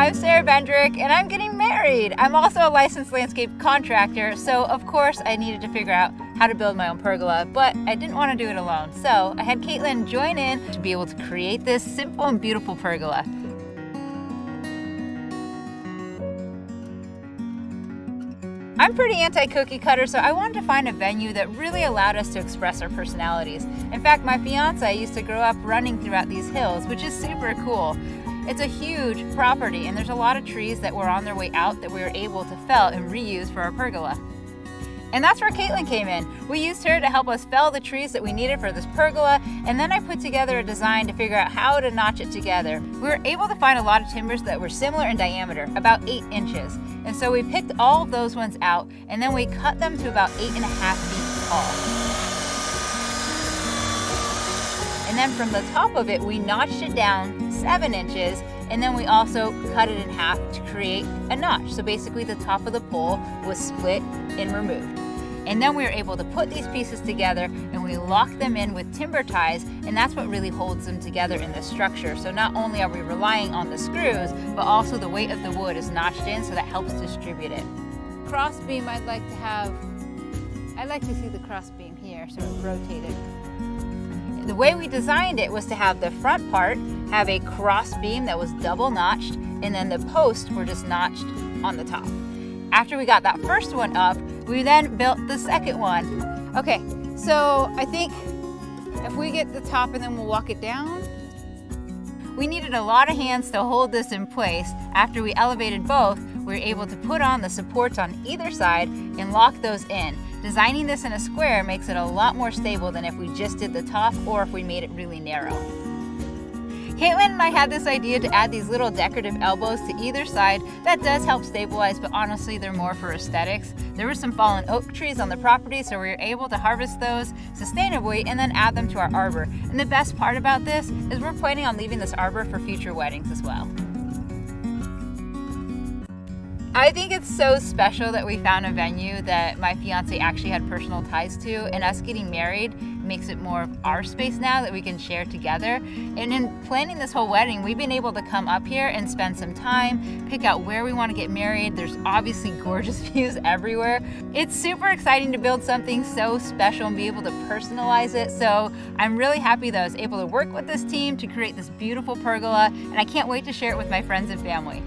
I'm Sarah Bendrick and I'm getting married. I'm also a licensed landscape contractor, so of course I needed to figure out how to build my own pergola, but I didn't want to do it alone. So I had Caitlin join in to be able to create this simple and beautiful pergola. I'm pretty anti-cookie cutter, so I wanted to find a venue that really allowed us to express our personalities. In fact, my fiance used to grow up running throughout these hills, which is super cool. It's a huge property, and there's a lot of trees that were on their way out that we were able to fell and reuse for our pergola. And that's where Caitlin came in. We used her to help us fell the trees that we needed for this pergola, and then I put together a design to figure out how to notch it together. We were able to find a lot of timbers that were similar in diameter, about 8 inches. And so we picked all of those ones out, and then we cut them to about 8.5 feet tall. And then from the top of it, we notched it down 7 inches, and then we also cut it in half to create a notch. So basically the top of the pole was split and removed. And then we were able to put these pieces together and we lock them in with timber ties, and that's what really holds them together in this structure. So not only are we relying on the screws, but also the weight of the wood is notched in, so that helps distribute it. Cross beam, I'd like to see the cross beam here, sort of rotated. The way we designed it was to have the front part have a cross beam that was double notched, and then the posts were just notched on the top. After we got that first one up, we then built the second one. Okay, so I think if we get the top and then we'll walk it down. We needed a lot of hands to hold this in place. After we elevated both, we were able to put on the supports on either side and lock those in. Designing this in a square makes it a lot more stable than if we just did the top or if we made it really narrow. Caitlin and I had this idea to add these little decorative elbows to either side. That does help stabilize, but honestly they're more for aesthetics. There were some fallen oak trees on the property, so we were able to harvest those sustainably and then add them to our arbor. And the best part about this is we're planning on leaving this arbor for future weddings as well. I think it's so special that we found a venue that my fiance actually had personal ties to, and us getting married makes it more of our space now that we can share together. And in planning this whole wedding, we've been able to come up here and spend some time, pick out where we want to get married. There's obviously gorgeous views everywhere. It's super exciting to build something so special and be able to personalize it. So I'm really happy that I was able to work with this team to create this beautiful pergola, and I can't wait to share it with my friends and family.